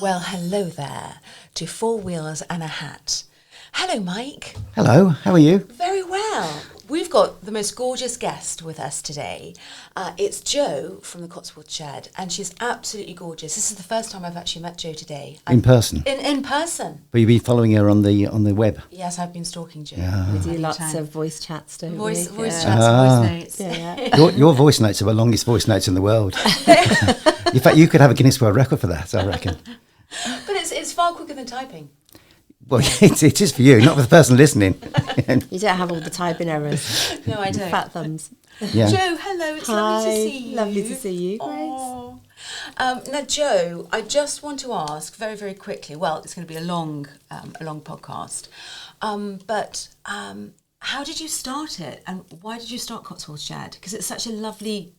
Well, hello there to Four Wheels and a Hat. Hello, Mike. Hello, how are you? Very well. We've got the most gorgeous guest with us today. It's Jo from the Cotswold Shed, and she's absolutely gorgeous. This is the first time I've actually met Jo today. In person? In person. But you've been following her on the web? Yes, I've been stalking Jo. Yeah. We do lots of voice chats, don't we? Voice chats and voice notes. Yeah. Your voice notes are the longest voice notes in the world. In fact, you could have a Guinness World Record for that, I reckon. But it's far quicker than typing. Well, it is for you, not for the person listening. You don't have all the typing errors. No, I don't. Fat thumbs. Yeah. Jo, hello. It's lovely to see you. Lovely to see you, Grace. Oh. Now, Jo, I just want to ask very, very quickly. Well, it's going to be a long podcast. But how did you start it, and why did you start Cotswold Shed? Because it's such a lovely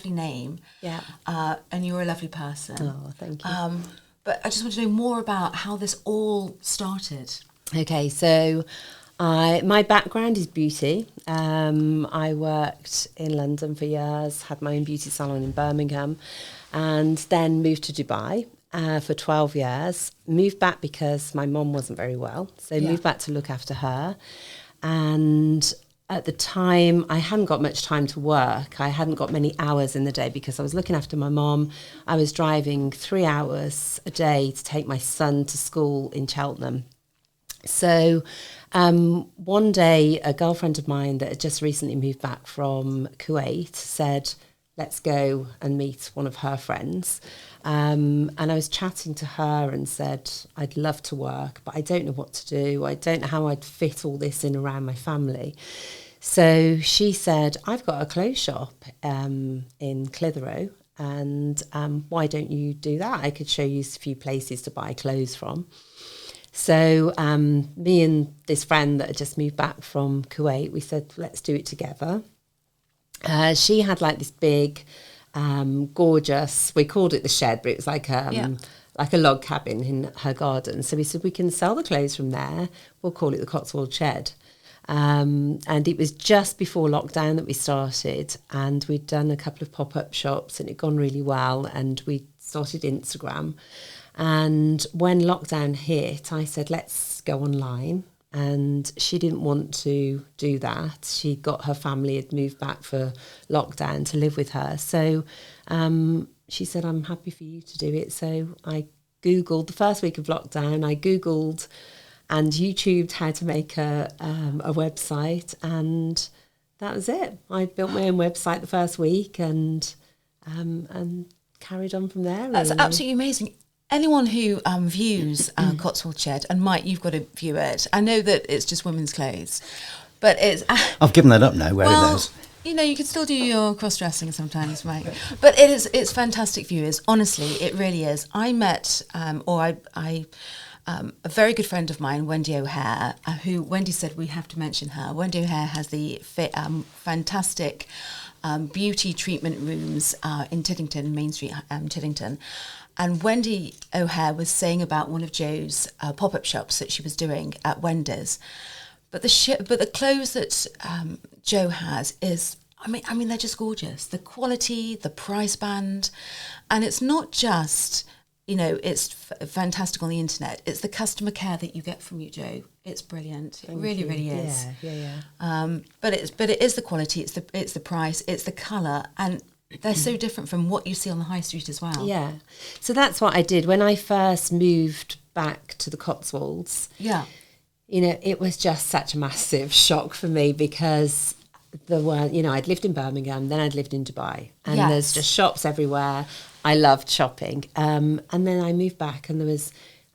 name. Yeah. And you're a lovely person. Oh, thank you. But I just want to know more about how this all started. Okay, so my background is beauty. I worked in London for years, had my own beauty salon in Birmingham, and then moved to Dubai for 12 years. Moved back because my mum wasn't very well, so moved back to look after her. And at the time, I hadn't got much time to work. I hadn't got many hours in the day because I was looking after my mum. I was driving 3 hours a day to take my son to school in Cheltenham. So one day, a girlfriend of mine that had just recently moved back from Kuwait said, let's go and meet one of her friends. And I was chatting to her and said, I'd love to work, but I don't know what to do. I don't know how I'd fit all this in around my family. So she said, I've got a clothes shop in Clitheroe, and why don't you do that? I could show you a few places to buy clothes from. So me and this friend that had just moved back from Kuwait, we said, let's do it together. She had like this big, gorgeous, we called it the shed, but it was like a log cabin in her garden. So we said, we can sell the clothes from there. We'll call it the Cotswold Shed. And it was just before lockdown that we started, and we'd done a couple of pop-up shops and it'd gone really well, and we started Instagram. And when lockdown hit, I said, let's go online. And she didn't want to do that. She got her family had moved back for lockdown to live with her. So she said, I'm happy for you to do it. So I Googled, the first week of lockdown, I Googled and YouTubed how to make a website, and that was it. I built my own website the first week and carried on from there. That's really. absolutely amazing. Anyone who views Cotswold Shed, and Mike, you've got to view it. I know that it's just women's clothes, but it's... I've given that up now, wearing those. You know, you can still do your cross-dressing sometimes, Mike. But it's fantastic viewers. Honestly, it really is. I met, a very good friend of mine, Wendy O'Hare, who Wendy said we have to mention her. Wendy O'Hare has the fantastic beauty treatment rooms in Tiddington, Main Street, Tiddington. And Wendy O'Hare was saying about one of Jo's pop-up shops that she was doing at Wendy's. But the clothes that Jo has is, I mean, they're just gorgeous. The quality, the price band, and it's not just, it's fantastic on the internet. It's the customer care that you get from you, Jo. It's brilliant. It really, really is. Yeah. But it is the quality. It's the price. It's the colour, and they're so different from what you see on the high street as well. Yeah. So that's what I did when I first moved back to the Cotswolds. Yeah. It was just such a massive shock for me because I'd lived in Birmingham, then I'd lived in Dubai, and there's just shops everywhere. I loved shopping. And then I moved back and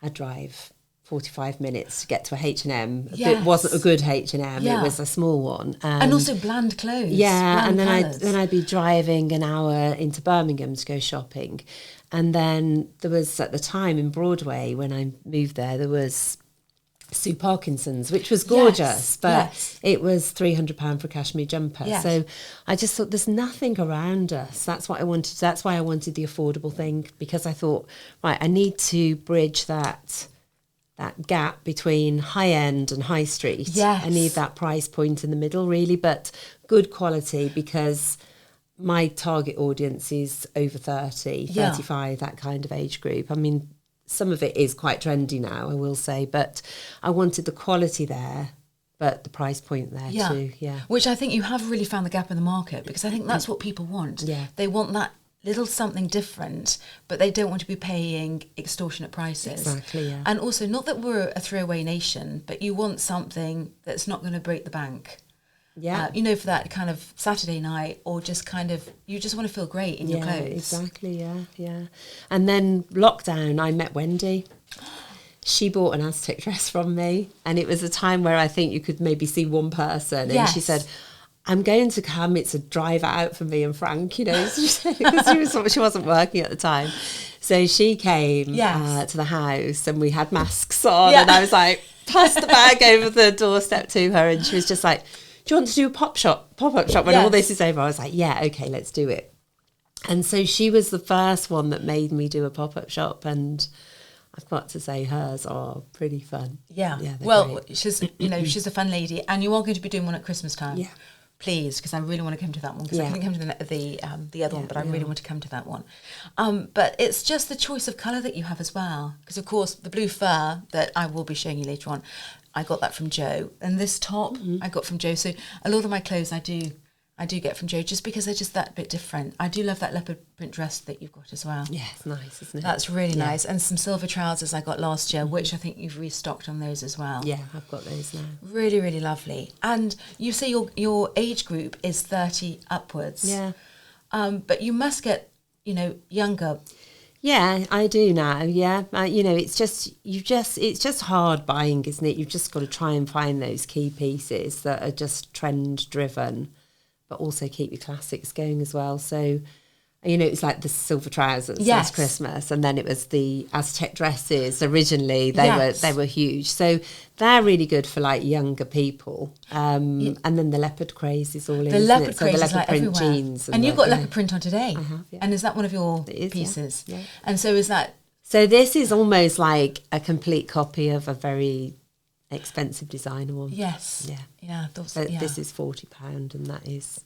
I'd drive 45 minutes to get to a H&M. It wasn't a good H&M, it was a small one. And also bland clothes. Yeah, bland and then I'd be driving an hour into Birmingham to go shopping. And then there was, at the time in Broadway, when I moved there was Sue Parkinson's, which was gorgeous, but it was £300 for a cashmere jumper. Yes. So I just thought there's nothing around us. That's what I wanted. That's why I wanted the affordable thing, because I thought, right, I need to bridge that gap between high end and high street. Yes. I need that price point in the middle, really, but good quality, because my target audience is over 30, 35, that kind of age group. I mean, some of it is quite trendy now, I will say, but I wanted the quality there, but the price point there too. Yeah. Which I think you have really found the gap in the market, because I think that's what people want. Yeah. They want that little something different, but they don't want to be paying extortionate prices. Exactly, yeah. And also, not that we're a throwaway nation, but you want something that's not going to break the bank. Yeah. You know, for that kind of Saturday night, or just kind of, you just want to feel great in your clothes. Exactly, yeah. And then lockdown, I met Wendy. She bought an Aztec dress from me, and it was a time where I think you could maybe see one person, and she said, I'm going to come, it's a drive out for me and Frank, you know, because she wasn't working at the time. So she came to the house, and we had masks on, and I was like, passed the bag over the doorstep to her, and she was just like, do you want to do a pop-up shop when all this is over? I was like, yeah, okay, let's do it. And so she was the first one that made me do a pop-up shop, and I've got to say hers are pretty fun. Yeah. Well, great. She's a fun lady, and you are going to be doing one at Christmas time. Yeah. Please, because I really want to come to that one, because I couldn't come to the other one, but I really want to come to that one. But it's just the choice of colour that you have as well, because of course the blue fur that I will be showing you later on, I got that from Joe, and this top I got from Joe. So a lot of my clothes I do get from Joe, just because they're just that bit different. I do love that leopard print dress that you've got as well. Yeah, it's nice, isn't it? That's really nice. And some silver trousers I got last year, which I think you've restocked on those as well. Yeah, I've got those now. Really, really lovely. And you say your age group is 30 upwards. Yeah. But you must get, younger. Yeah, I do now. Yeah, it's just hard buying, isn't it? You've just got to try and find those key pieces that are just trend driven, but also keep your classics going as well. So, it's like the silver trousers last Christmas, and then it was the Aztec dresses. Originally, they were huge. So they're really good for like younger people. And then the leopard craze is all in. The leopard craze is like print everywhere. jeans, and you've got leopard print on today. I have, yeah. And is that one of your pieces? Yeah. And so is that? So this is almost like a complete copy of a very expensive designer one. Yes. Yeah. Yeah. This is £40, and that is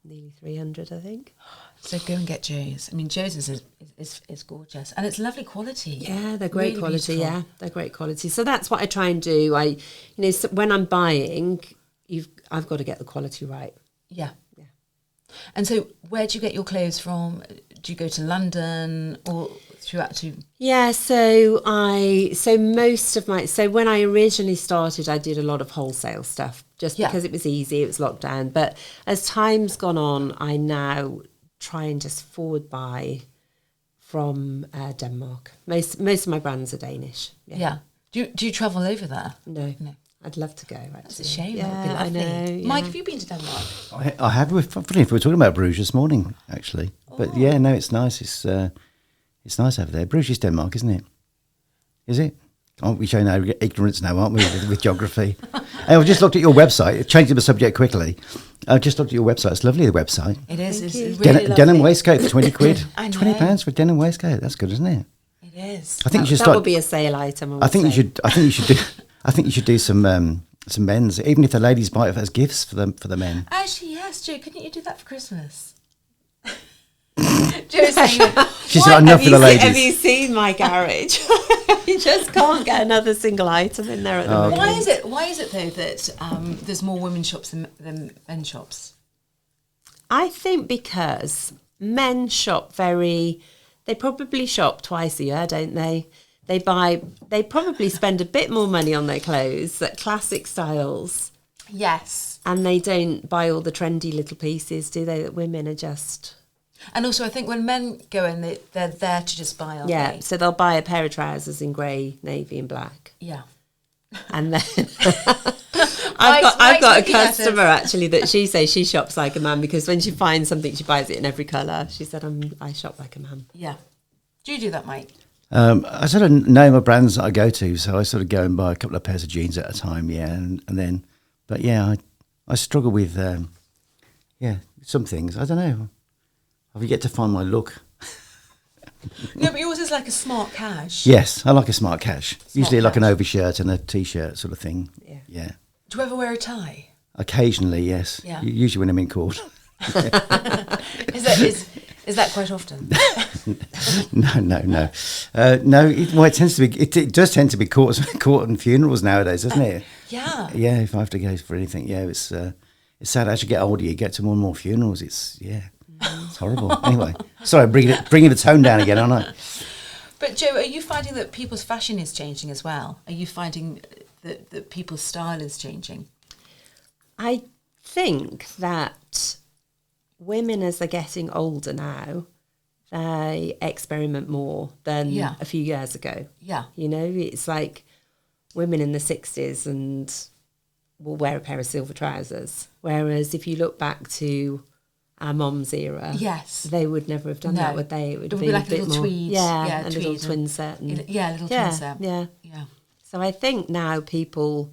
nearly 300, I think. So go and get Joe's. I mean, Joe's is gorgeous, and it's lovely quality. Yeah, they're great really quality. beautiful. Yeah, they're great quality. So that's what I try and do. When I'm buying, I've got to get the quality right. Yeah. And so, where do you get your clothes from? Do you go to London or throughout to? Yeah, so when I originally started, I did a lot of wholesale stuff just because it was easy. It was lockdown. But as time's gone on, I now try and just forward buy from Denmark. Most of my brands are Danish. Yeah. Do you travel over there? No. I'd love to go, actually. That's a shame. Yeah, That would be lovely. I know. Yeah. Mike, have you been to Denmark? I have. We were talking about Bruges this morning, actually. But yeah, no, it's nice. It's nice over there. Bruges is Denmark, isn't it? Is it? Aren't we showing our ignorance now, aren't we, with geography? I've just looked at your website. Changing the subject quickly. I've just looked at your website. It's lovely, the website. It is. It's you. really lovely. Denim waistcoat for 20 quid. I know. £20 for a denim waistcoat. That's good, isn't it? It is. I think you should that start. would be a sale item. I think you should do some men's, even if the ladies buy it as gifts for the men. Actually, yes, Joe. Couldn't you do that for Christmas? Joe's saying, She's got enough for the ladies. Have you seen my garage? You just can't get another single item in there at the moment. Why is it though that there's more women's shops than men's shops? I think because men shop they probably shop twice a year, don't they? They probably spend a bit more money on their clothes, at classic styles. Yes. And they don't buy all the trendy little pieces, do they? That women are just... And also, I think when men go in, they're there to just buy, aren't they? Yeah, so they'll buy a pair of trousers in grey, navy and black. Yeah. And then I've got a customer actually that she says she shops like a man, because when she finds something, she buys it in every colour. She said, I shop like a man. Yeah. Do you do that, Mike? I sort of know my brands that I go to, so I sort of go and buy a couple of pairs of jeans at a time, and then, but yeah, I struggle with, some things. I don't know. I've yet to find my look. No, but yours is like a smart cash. Yes, I like a smart cash. Usually like an overshirt and a t-shirt sort of thing. Yeah. Do you ever wear a tie? Occasionally, yes. Yeah. Usually when I'm in court. Is that quite often? No. Well, it tends to be. It does tend to be court and funerals nowadays, doesn't it? Yeah. Yeah. If I have to go for anything, it's sad. As you get older, you get to more and more funerals. It's horrible. Anyway, sorry, bringing the tone down again, aren't I? But Jo, are you finding that people's fashion is changing as well? Are you finding that people's style is changing? I think that women, as they're getting older now, they experiment more than a few years ago. Yeah. You know, it's like women in the 60s and will wear a pair of silver trousers. Whereas if you look back to our mom's era, yes, they would never have done that, would they? It would be like a bit little more tweed. and a little twin set. And, little twin set. Yeah. Yeah. So I think now people,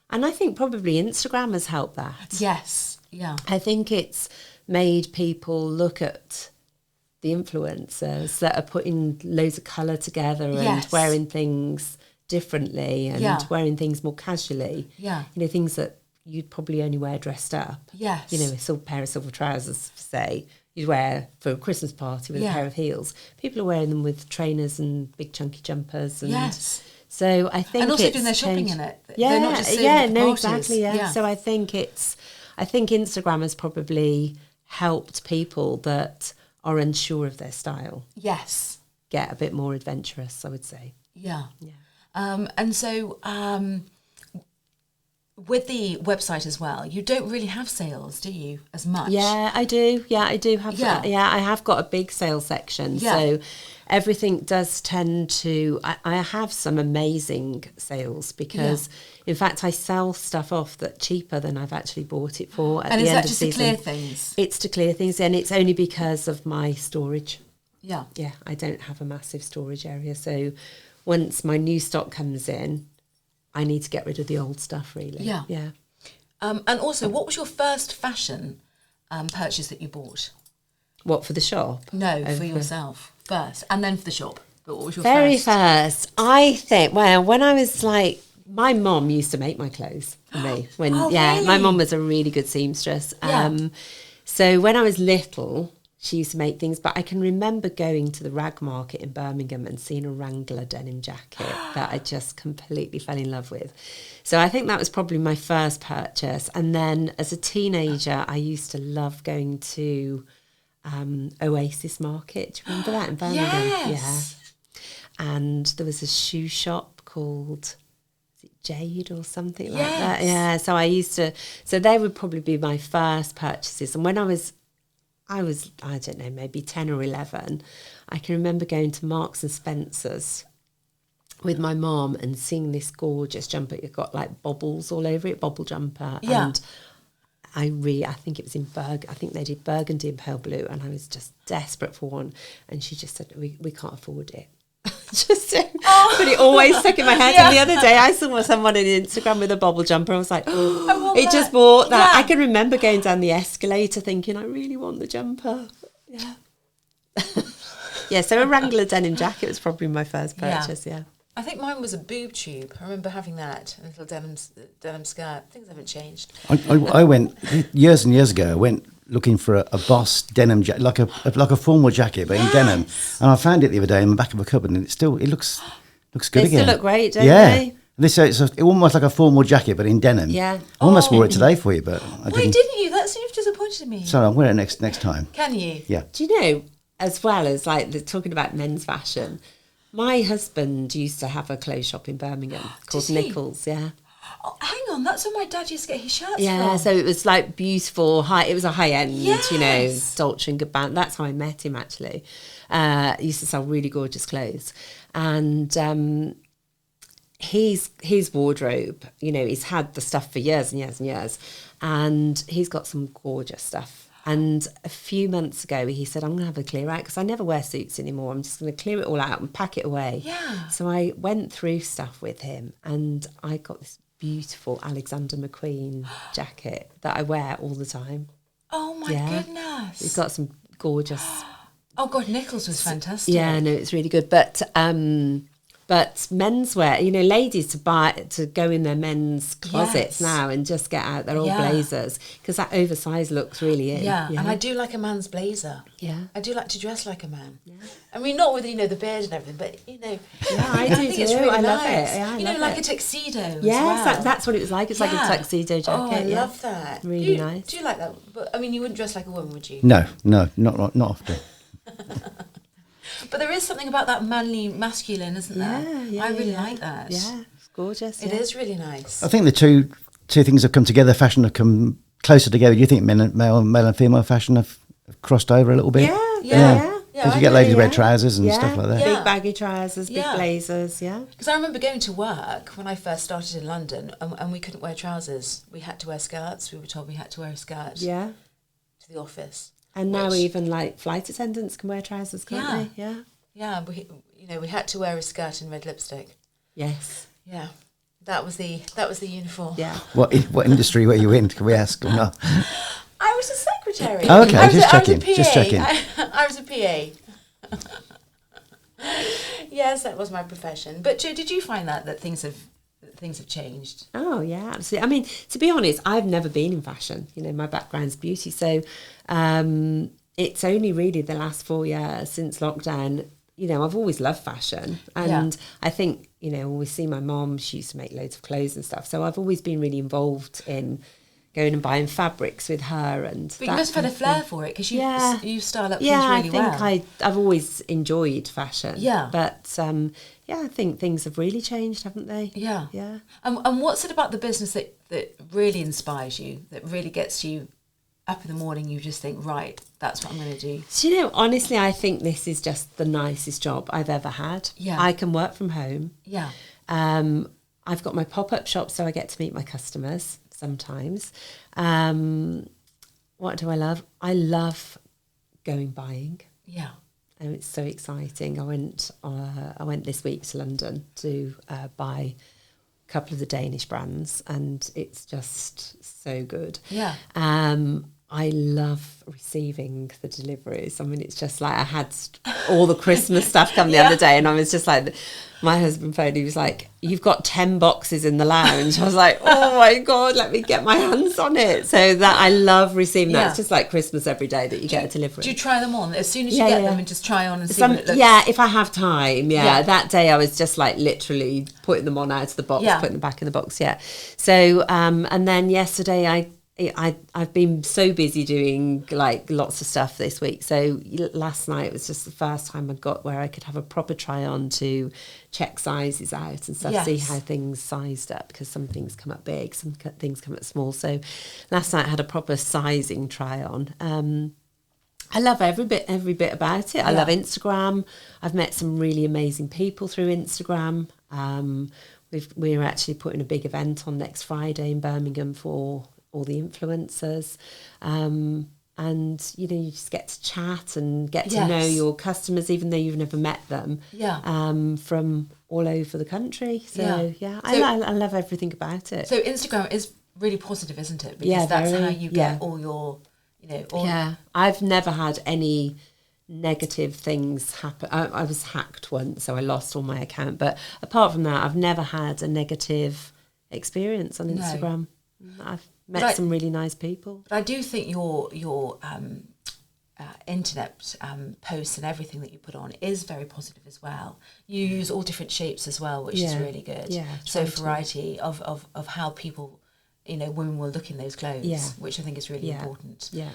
and I think probably Instagram has helped that. Yes. Yeah. I think it's made people look at the influencers that are putting loads of colour together and wearing things differently and wearing things more casually. Yeah. You know, things that you'd probably only wear dressed up. Yes. You know, a pair of silver trousers, say, you'd wear for a Christmas party with a pair of heels. People are wearing them with trainers and big chunky jumpers. And so I think, and also it's doing their shopping changed. in it. Yeah, they're not just saving it for parties. exactly. Yeah. So I think Instagram has probably helped people that are unsure of their style. Yes. Get a bit more adventurous, I would say. Yeah. And so with the website as well, you don't really have sales, do you, as much? Yeah, I do. Yeah, I do have that. Yeah, I have got a big sales section. Yeah. So everything does tend to... I have some amazing sales because, in fact, I sell stuff off that's cheaper than I've actually bought it for at the end of season. And is that just to clear things? It's to clear things, and it's only because of my storage. Yeah. Yeah, I don't have a massive storage area. So once my new stock comes in, I need to get rid of the old stuff, really. Yeah. Yeah. And also, what was your first fashion purchase that you bought? What, for the shop? No, for yourself first, and then for the shop. But what was your very first? I think, well, when I was like, my mum used to make my clothes for me. Really? My mum was a really good seamstress. So when I was little, she used to make things, but I can remember going to the rag market in Birmingham and seeing a Wrangler denim jacket that I just completely fell in love with. So I think that was probably my first purchase. And then as a teenager, I used to love going to Oasis Market. Do you remember that in Birmingham? Yes. Yeah. And there was a shoe shop called... Jade or something like that. Yeah, so so they would probably be my first purchases. And when I was, I don't know, maybe 10 or 11, I can remember going to Marks and Spencer's with my mom and seeing this gorgeous jumper. It got like bobbles all over it, bobble jumper. Yeah. And I think it was in I think they did burgundy and pale blue, and I was just desperate for one. And she just said, we can't afford it. But it always stuck in my head. And the other day I saw someone on Instagram with a bobble jumper. I was like, just bought that. I can remember going down the escalator thinking, I really want the jumper. Yeah. So a Wrangler denim jacket was probably my first purchase. Yeah. I think mine was a boob tube. I remember having that, a little denim skirt. Things haven't changed. I went years and years ago. I went looking for a Boss denim jacket, like a formal jacket, but in denim. And I found it the other day in the back of a cupboard, and it looks good they again. They still look great, don't they? It's almost like a formal jacket, but in denim. Yeah. I almost wore it today for you, but I didn't. Why didn't you? You've disappointed me. So I'll wear it next time. Can you? Yeah. Do you know, as well as talking about men's fashion, my husband used to have a clothes shop in Birmingham called Nichols. Yeah. Oh, hang on, that's where my dad used to get his shirts from. Yeah, so it was like beautiful, it was a high-end, Dolce & Gabbana. That's how I met him, actually. He used to sell really gorgeous clothes. And his wardrobe, he's had the stuff for years and years and years. And he's got some gorgeous stuff. And a few months ago, he said, I'm going to have a clear out because I never wear suits anymore. I'm just going to clear it all out and pack it away. Yeah. So I went through stuff with him, and I got this beautiful Alexander McQueen jacket that I wear all the time. Oh my goodness. He's got some gorgeous... Oh God, Nichols was fantastic. Yeah, no, it's really good. But But menswear, you know, ladies to go in their men's closets Yes. now and just get out their old Yeah. blazers, because that oversized looks really in. Yeah, and I do like a man's blazer. Yeah. I do like to dress like a man. Yeah. I mean, not with, you know, the beard and everything, but, you know, Yeah, I I do think it's too. really I love nice. it. Yeah, I you know, love like it. a tuxedo as Yes, well. that's what it was like. It's like a tuxedo jacket. Oh, I yeah. love that. Really nice. Do you like that? But I mean, you wouldn't dress like a woman, would you? No, not often. But there is something about that manly, masculine, isn't there? I really like that. Yeah, it's gorgeous. It is really nice. I think the two things have come together. Fashion have come closer together. Do you think male and female fashion have crossed over a little bit? Yeah. Because I you get know, ladies wear trousers and stuff like that. Yeah. Big baggy trousers, big Yeah. blazers, yeah. Because I remember going to work when I first started in London, and we couldn't wear trousers. We had to wear skirts. We were told we had to wear a skirt Yeah. to the office. And now Which- even like flight attendants can wear trousers, can't they? Yeah. Yeah, we had to wear a skirt and red lipstick. Yes. Yeah, that was the uniform. Yeah. What industry were you in? Can we ask or not? I was a secretary. Oh, okay, I was just I was a checking, just PA. checking. I was a PA. Yes, that was my profession. But Jo, did you find that things have changed? Oh yeah, absolutely. I mean, to be honest, I've never been in fashion. You know, my background's beauty, so it's only really the last 4 years since lockdown. You know, I've always loved fashion, and I think, you know, when we see my mom, she used to make loads of clothes and stuff. So I've always been really involved in going and buying fabrics with her, and But you must have had a flair for it, because you style up things really well. I think I've always enjoyed fashion. Yeah. But I think things have really changed, haven't they? Yeah. Yeah. And what's it about the business that really inspires you, that really gets you up in the morning, you just think, right, that's what I'm going to do? Do you know, honestly, I think this is just the nicest job I've ever had. Yeah. I can work from home. Yeah. I've got my pop-up shop, so I get to meet my customers sometimes. What do I love? I love going buying. Yeah. And it's so exciting. I went this week to London to buy a couple of the Danish brands, and it's just so good. Yeah. I love receiving the deliveries. I mean, it's just like I had all the Christmas stuff come the other day, and I was just like, my husband phoned, he was like, "You've got 10 boxes in the lounge." I was like, "Oh my God, let me get my hands on it." So that I love receiving that. Yeah. It's just like Christmas every day that you get a delivery. Do you try them on as soon as you Yeah, get yeah. them, and just try on and see what it looks? Yeah, if I have time. Yeah. That day I was just like literally putting them on out of the box, Yeah. putting them back in the box. Yeah. So and then yesterday I've been so busy doing like lots of stuff this week. So last night was just the first time I got where I could have a proper try on to check sizes out and stuff, Yes. see how things sized up, because some things come up big, some things come up small. So last night I had a proper sizing try on. I love every bit about it. I love Instagram. I've met some really amazing people through Instagram. We're actually putting a big event on next Friday in Birmingham for all the influencers. And, you know, you just get to chat and get to know your customers, even though you've never met them, from all over the country. So, I love everything about it. So Instagram is really positive, isn't it? Because that's how you get all your, you know, I've never had any negative things happen. I was hacked once, so I lost all my account. But apart from that, I've never had a negative experience on Instagram. I've met some really nice people. But I do think your internet posts and everything that you put on is very positive as well. You use all different shapes as well, which is really good. Yeah, so variety of how people, you know, women will look in those clothes, which I think is really important. Yeah.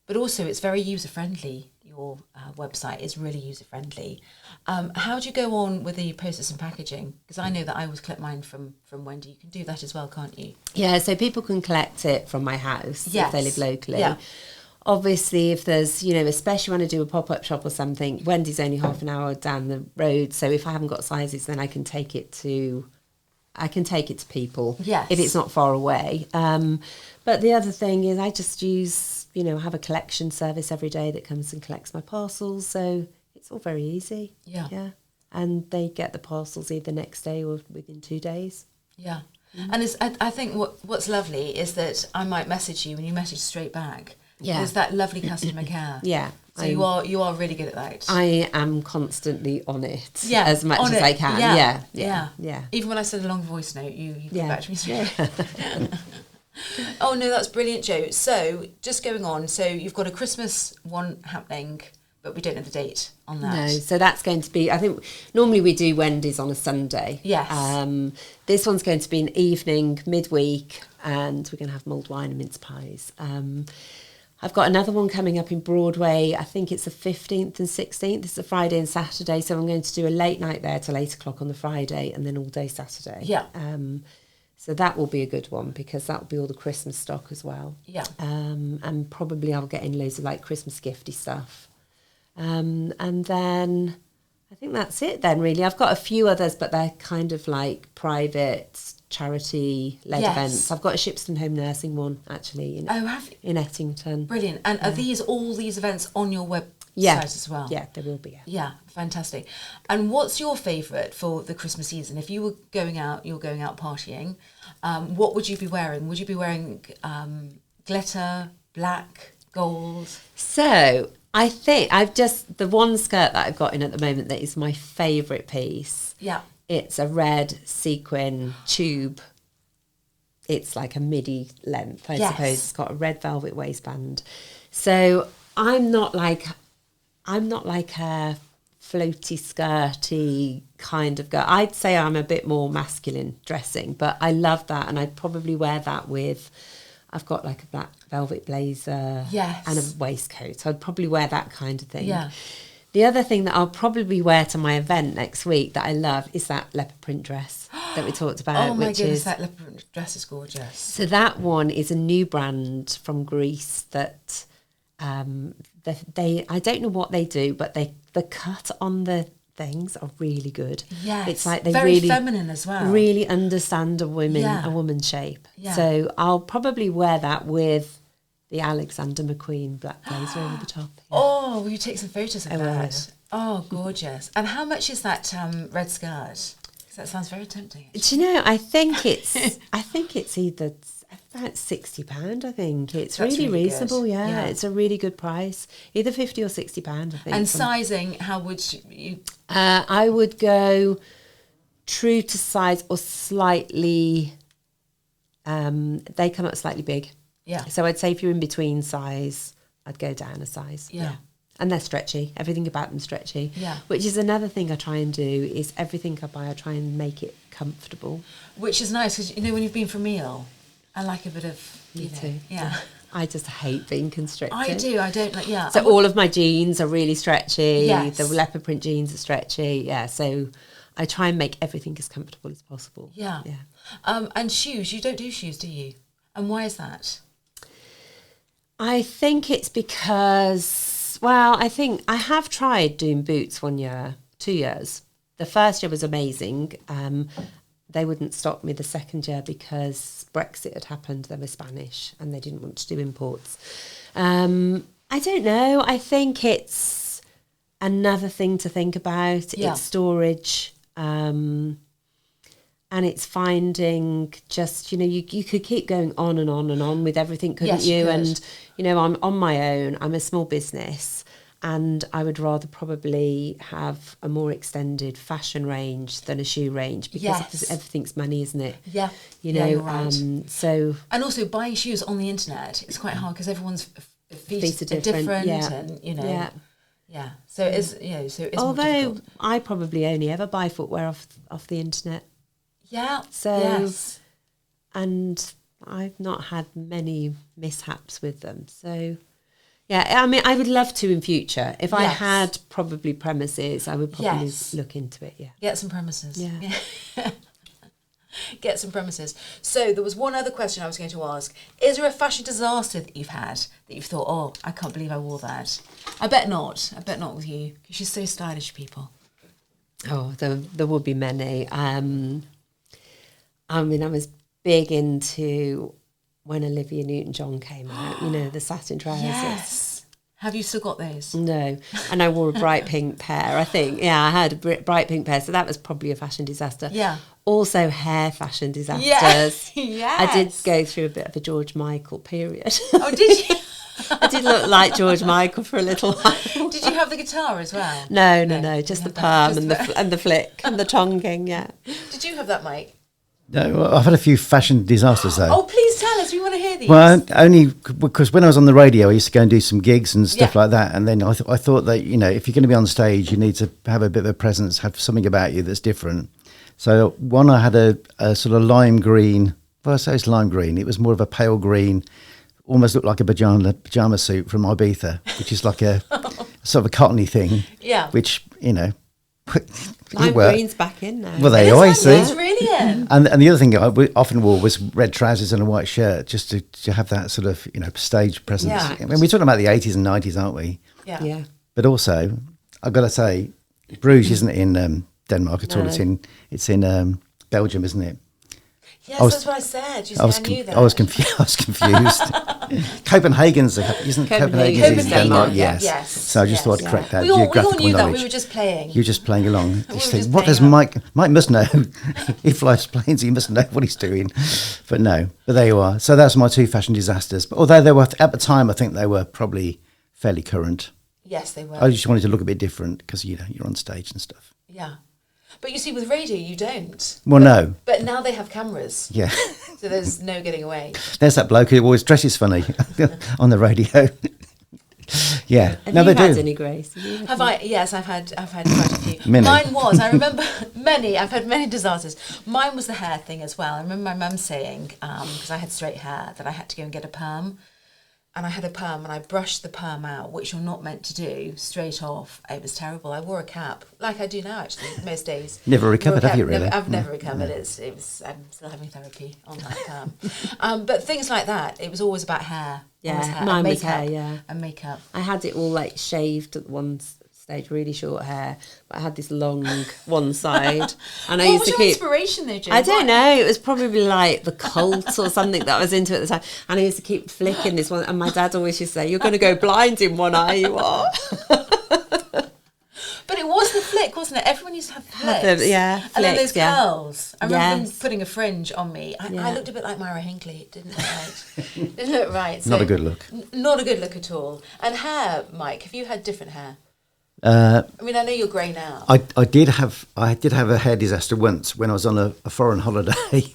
But also it's very user-friendly. Your website is really user-friendly. How do you go on with the process and packaging? Because I know that I always collect mine from Wendy. You can do that as well, can't you? Yeah, so people can collect it from my house if they live locally. Yeah. Obviously, if there's, you know, especially when I do a pop-up shop or something, Wendy's only half an hour down the road. So if I haven't got sizes, then I can take it to people Yes. if it's not far away. But the other thing is I just use, you know, have a collection service every day that comes and collects my parcels. So it's all very easy. Yeah. Yeah. And they get the parcels either next day or within 2 days. Yeah. And I think what's lovely is that I might message you and you message straight back. Yeah. There's that lovely customer care. Yeah. So you are really good at that. I am constantly on it, Yeah, as much on as it. I can. Yeah. Even when I send a long voice note, you get back to me. Yeah. Oh no, that's brilliant, Jo. So just going on. So you've got a Christmas one happening, but we don't know the date on that. No, so that's going to be, I think normally we do Wendy's on a Sunday. Yes. This one's going to be an evening, midweek, and we're going to have mulled wine and mince pies. I've got another one coming up in Broadway. I think it's the 15th and 16th. It's a Friday and Saturday, so I'm going to do a late night there till 8 o'clock on the Friday and then all day Saturday. Yeah. So that will be a good one because that will be all the Christmas stock as well. Yeah. And probably I'll get in loads of like Christmas gifty stuff. And then I think that's it then really. I've got a few others, but they're kind of like private charity-led events. I've got a Shipston Home Nursing one actually in Ettington. Brilliant. And are all these events on your website as well? Yeah, there will be. Yeah, fantastic. And what's your favourite for the Christmas season? If you were going out partying, what would you be wearing? Would you be wearing glitter, black, gold? So I think the one skirt that I've got in at the moment that is my favourite piece. Yeah. It's a red sequin tube. It's like a midi length, I suppose. It's got a red velvet waistband. So I'm not like a floaty skirty kind of girl. I'd say I'm a bit more masculine dressing, but I love that, and I'd probably wear that with. I've got like a black velvet blazer and a waistcoat. So I'd probably wear that kind of thing. Yeah. The other thing that I'll probably wear to my event next week that I love is that leopard print dress that we talked about. Oh my goodness, that leopard print dress is gorgeous. So that one is a new brand from Greece that they I don't know what they do, but the cut on the things are really good. Yes, it's like they very really feminine as well. Really understand a woman's shape. Yeah. So I'll probably wear that with the Alexander McQueen black blazer over the top. Yeah. Oh, will you take some photos of I that? Oh, gorgeous. And how much is that red skirt? Because that sounds very tempting. Do you know, I think it's either about £60, I think. It's That's really reasonable, good. yeah. It's a really good price. Either £50 or £60, I think. And sizing, how would you... I would go true to size or slightly... they come up slightly big. Yeah. So I'd say if you're in between size, I'd go down a size. Yeah. And they're stretchy. Everything about them stretchy. Yeah. Which is another thing I try and do is everything I buy, I try and make it comfortable. Which is nice because, when you've been for a meal, I like a bit of... Me too. Yeah. I just hate being constricted. I do. I don't like... Yeah. So all of my jeans are really stretchy. Yes. The leopard print jeans are stretchy. Yeah. So I try and make everything as comfortable as possible. Yeah. Yeah. And shoes. You don't do shoes, do you? And why is that? I think it's because, I think I have tried doing boots 1 year, 2 years. The first year was amazing. They wouldn't stop me the second year because Brexit had happened. They were Spanish and they didn't want to do imports. I don't know. I think it's another thing to think about. Yeah. It's storage. And it's finding just, you could keep going on and on and on with everything, couldn't Yes, you? you could. And, I'm on my own. I'm a small business. And I would rather probably have a more extended fashion range than a shoe range because everything's money, isn't it? Yeah. You're right. So... And also buying shoes on the internet, it's quite hard because everyone's feet are different yeah. and, Yeah. So it is, so it is more Although difficult. I probably only ever buy footwear off the internet. Yeah. So... Yes. And I've not had many mishaps with them. So, yeah, I mean, I would love to in future. If I had probably premises, I would probably look into it, yeah. Get some premises. Yeah. Get some premises. So there was one other question I was going to ask. Is there a fashion disaster that you've had that you've thought, oh, I can't believe I wore that? I bet not. I bet not with you because you're so stylish, people. Oh, there would be many. I was big into when Olivia Newton-John came out, the satin trousers. Yes. Have you still got those? No. And I wore a bright pink pair, I think. Yeah, I had a bright pink pair, so that was probably a fashion disaster. Yeah. Also hair fashion disasters. Yes. I did go through a bit of a George Michael period. Oh, did you? I did look like George Michael for a little while. Did you have the guitar as well? No, just the You had perm that, and the flick and the tonguing, yeah. Did you have that, Mike? No, well, I've had a few fashion disasters though. Oh, please tell us. We want to hear these. Well, only because when I was on the radio, I used to go and do some gigs and stuff Yeah. like that. And then I thought that, you know, if you're going to be on stage, you need to have a bit of a presence, have something about you that's different. So one, I had a sort of lime green. Well, I say it's lime green. It was more of a pale green, almost looked like a pajama suit from Ibiza, which is like a sort of a cottony thing. Yeah. Which, you know, Lime green's back in now. Well, they It is are, one, see. It's really in. And the other thing I often wore was red trousers and a white shirt, just to have that sort of, you know, stage presence. Yeah. I mean, we're talking about the 80s and 90s, aren't we? Yeah. Yeah. But also, I've got to say, Bruges isn't in Denmark at all. No. It's in Belgium, isn't it? Yes, was- that's what I said. You I was said I knew that. I was confused. Copenhagen's isn't Copenhagen's in Copenhagen's Denmark? Denmark, Yes. yes. So I just thought I'd correct that We all geographical knew that. knowledge. We were just playing. You're just playing along. were Just think, just what does playing Mike must know? He flies planes, he must know what he's doing. But no, but there you are. So that's my two fashion disasters. But although they were, at the time, I think they were probably fairly current. Yes, they were. I just wanted to look a bit different because, you know, you're on stage and stuff. Yeah. But you see, with radio, you don't. Well, no. But now they have cameras. Yeah. So there's no getting away. There's that bloke who always dresses funny on the radio. Yeah. Have no, you they had do. any, Grace? Have you had Have I? Yes, I've had quite a few. Many. Mine was. I remember many. I've had many disasters. Mine was the hair thing as well. I remember my mum saying, because I had straight hair, that I had to go and get a perm. And I had a perm, and I brushed the perm out, which you're not meant to do, straight off. It was terrible. I wore a cap, like I do now, actually, most days. Never recovered, Wore a have you, cap. really? I've never recovered. I'm still having therapy on that perm. But things like that, it was always about hair. Yeah, Always hair, mine and was makeup, hair, yeah. and makeup. I had it all like shaved at one stage, really short hair, but I had this long one side, and I What used was to your keep. inspiration though, Jim? I don't know. It was probably like the cult or something that I was into at the time, and I used to keep flicking this one. And my dad always used to say, "You're going to go blind in one eye, you are." But it was the flick, wasn't it? Everyone used to have Had flicks. them, yeah, And then flicks, those yeah. curls. I remember them Yes. putting a fringe on me. I Yeah. looked a bit like Myra Hinckley. It didn't look right. Didn't look right. Not a good look. Not a good look at all. And hair, Mike, have you had different hair? Uh, I mean, I know you're grey now. I did have a hair disaster once when I was on a foreign holiday,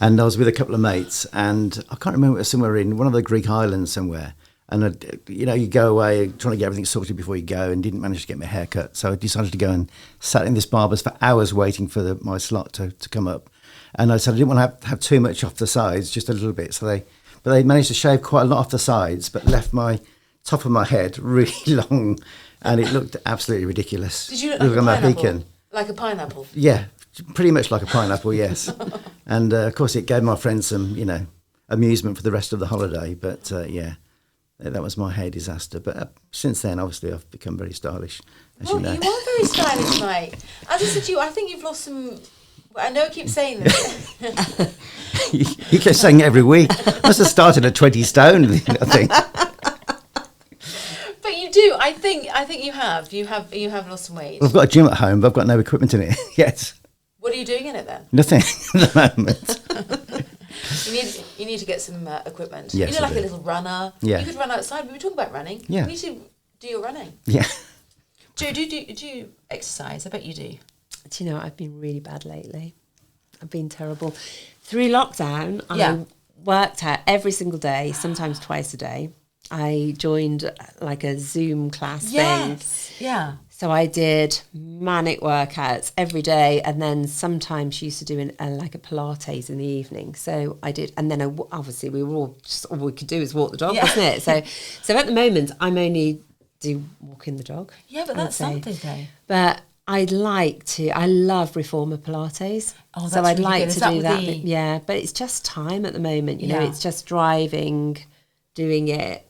and I was with a couple of mates, and I can't remember, it was somewhere in one of the Greek islands somewhere. And you know, you go away trying to get everything sorted before you go, and didn't manage to get my hair cut. So I decided to go and sat in this barber's for hours waiting for my slot to come up. And I said I didn't want to have too much off the sides, just a little bit. So they managed to shave quite a lot off the sides, but left my top of my head really long, and it looked absolutely ridiculous. Did you look Looked like a pineapple? Mohican. Like a pineapple? Yeah, pretty much like a pineapple, yes. And of course, it gave my friends some, you know, amusement for the rest of the holiday. But yeah, that was my hair disaster. But since then, obviously, I've become very stylish, as Well, you know. you are very stylish, Mike. As I said to you, I think you've lost some... I know I keep saying this. You kept saying it every week. Must have started at 20 stone, I think. But you do. I think you have. You have lost some weight. I've got a gym at home, but I've got no equipment in it yet. What are you doing in it then? Nothing at the moment. You need to get some equipment. Yes, you know, I like do. a little runner. Yeah. You could run outside. We were talking about running. Yeah. You need to do your running. Yeah. Do you exercise? I bet you do. Do you know, I've been really bad lately. I've been terrible. Through lockdown, Yeah. I worked out every single day, sometimes twice a day. I joined like a Zoom class thing. Yes. Yeah. So I did manic workouts every day, and then sometimes used to do like a Pilates in the evening. So I did, and then obviously we were all we could do is walk the dog, Yeah. wasn't it? So at the moment I'm only walking the dog. Yeah, but I would that's say. something though. But I love Reformer Pilates. Oh, so that's I'd really like good. Is to that do with that. the- Yeah, but it's just time at the moment. You know, Yeah. it's just driving, doing it.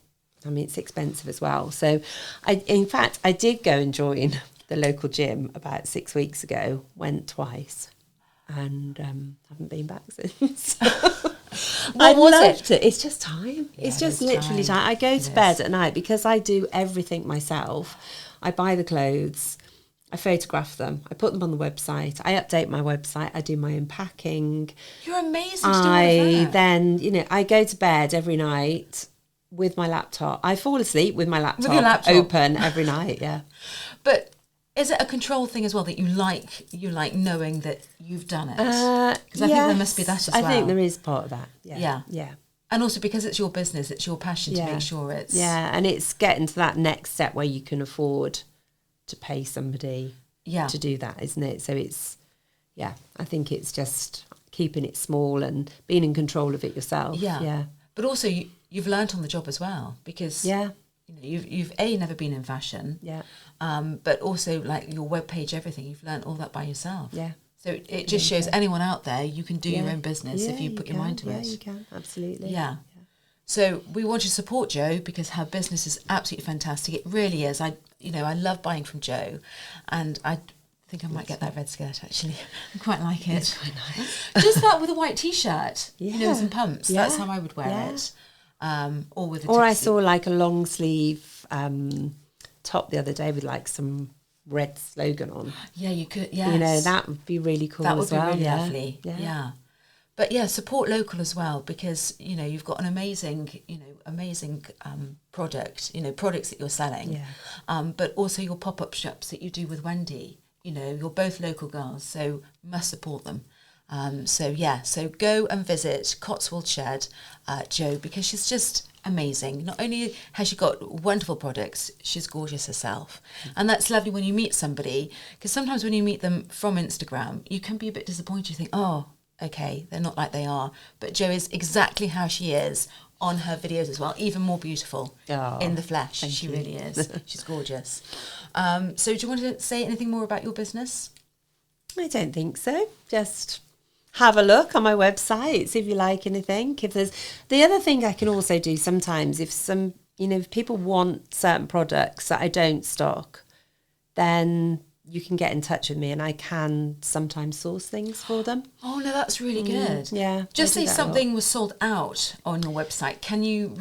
I mean, it's expensive as well. So, in fact, I did go and join the local gym about 6 weeks ago. Went twice, and haven't been back since. What was loved it? It's just time. Yeah, It's just it's literally time. time. I go It to bed is. at night because I do everything myself. I buy the clothes. I photograph them. I put them on the website. I update my website. I do my own packing. You're amazing to do all of I that. then, I go to bed every night with my laptop. I fall asleep with my With your laptop open every night. Yeah. But is it a control thing as well that you like knowing that you've done it? Because I think there must be that as well. I think there is part of that. Yeah. Yeah. Yeah. And also because it's your business, it's your passion to make sure it's... Yeah, and it's getting to that next step where you can afford to pay somebody to do that, isn't it? So it's, I think it's just keeping it small and being in control of it yourself. Yeah. Yeah. But also you've learnt on the job as well because you've never been in fashion. Yeah. But also like your webpage, everything, you've learnt all that by yourself. Yeah. So it just shows anyone out there you can do your own business if you put your mind to it. Yeah, you can, absolutely. Yeah. So we want to support Jo because her business is absolutely fantastic. It really is. I love buying from Jo, and I think I might get that red skirt actually. I quite like it. It's quite nice. Just that with a white t-shirt, Yeah. with some pumps. Yeah. That's how I would wear it. Or with a I tuxedo. saw like a long sleeve top the other day with like some red slogan on. Yeah, you could. Yes. That would be really cool. That would as be well. really Yeah. lovely. Yeah. Yeah. But support local as well because you've got an amazing product, products that you're selling. Yeah. But also your pop-up shops that you do with Wendy. You're both local girls, so must support them. So go and visit Cotswold Shed, Jo, because she's just amazing. Not only has she got wonderful products, she's gorgeous herself. And that's lovely when you meet somebody, because sometimes when you meet them from Instagram, you can be a bit disappointed. You think, oh, okay, they're not like they are. But Jo is exactly how she is on her videos as well, even more beautiful in the flesh. She really is. She's gorgeous. So do you want to say anything more about your business? I don't think so. Just have a look on my website, see if you like anything. If there's the other thing I can also do sometimes, if people want certain products that I don't stock, then you can get in touch with me and I can sometimes source things for them. Oh no, that's really good. Yeah. Just say something was sold out on your website. Can you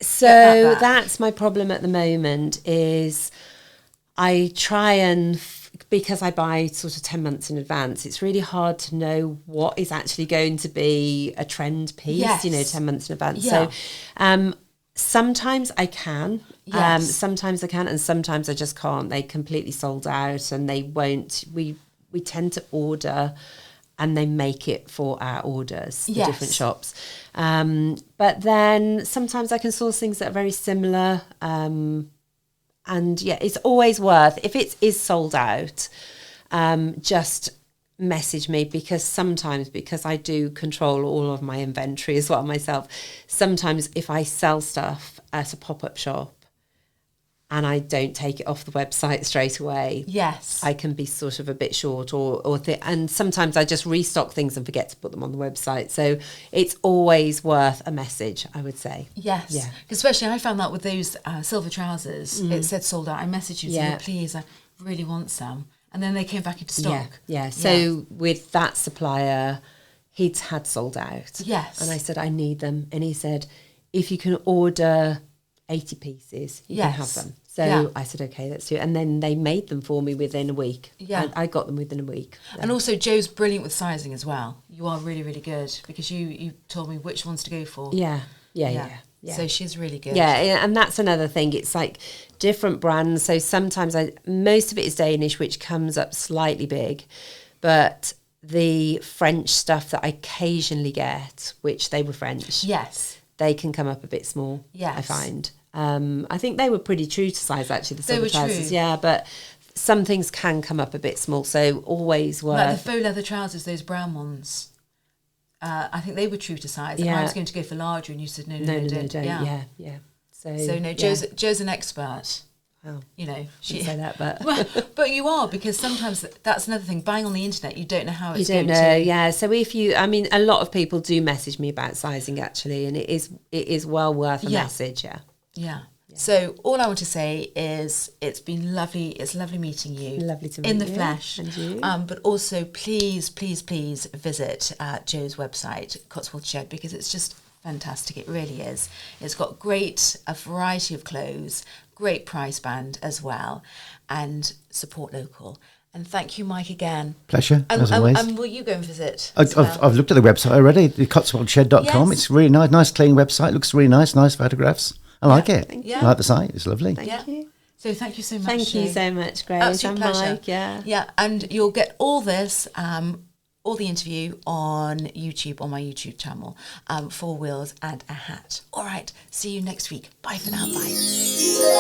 So that's my problem at the moment is I try and because I buy sort of 10 months in advance, it's really hard to know what is actually going to be a trend piece, 10 months in advance. Yeah. So sometimes I can, Yes. sometimes I can, and sometimes I just can't. They completely sold out and they won't. We tend to order and they make it for our orders, the different shops. But then sometimes I can source things that are very similar. And it's always worth, if it is sold out, just message me because I do control all of my inventory as well myself. Sometimes if I sell stuff at a pop-up shop and I don't take it off the website straight away, I can be sort of a bit short and sometimes I just restock things and forget to put them on the website. So it's always worth a message, I would say. Yes. Yeah. Especially I found that with those silver trousers, it said sold out. I messaged you saying, please, I really want some. And then they came back into stock. Yeah. So with that supplier, he'd had sold out. Yes. And I said, I need them. And he said, if you can order 80 pieces, you can have them. So I said, okay, let's do it. And then they made them for me within a week. Yeah. I got them within a week. Yeah. And also Jo's brilliant with sizing as well. You are really, really good because you told me which ones to go for. Yeah. So she's really good. Yeah, and that's another thing. It's like different brands. So sometimes most of it is Danish, which comes up slightly big. But the French stuff that I occasionally get, which they were French. Yes. They can come up a bit small, I find. I think they were pretty true to size, actually, the silver trousers. Yeah, but some things can come up a bit small, so always worth... Like the faux leather trousers, those brown ones. I think they were true to size. And I was going to go for larger, and you said, no, don't. Yeah. So no, Jo's an expert. Oh, she say that, but but you are, because sometimes that's another thing. Buying on the internet, you don't know how it's going to. You don't know, yeah. So a lot of people do message me about sizing actually, and it is well worth a message, Yeah. So all I want to say is it's been lovely. It's lovely meeting you. Lovely to meet in the you. flesh. And you. But also, please visit Jo's website, Cotswold Shed, because it's just fantastic. It really is. It's got a variety of clothes, great price band as well, and support local. And thank you, Mike, again. Pleasure, as always. And will you go and visit? I've looked at the website already, the cotswoldshed.com. Yes. It's really nice clean website. Looks really nice photographs. I like it. Thank you. I like the site. It's lovely. Thank you. So thank you so much. Thank you Sue. so much, Grace Absolute and pleasure. Mike. Yeah. Yeah, and you'll get all this, all the interview on YouTube, on my YouTube channel, 4 Wheels and a Hat. All right, see you next week. Bye for now. Bye.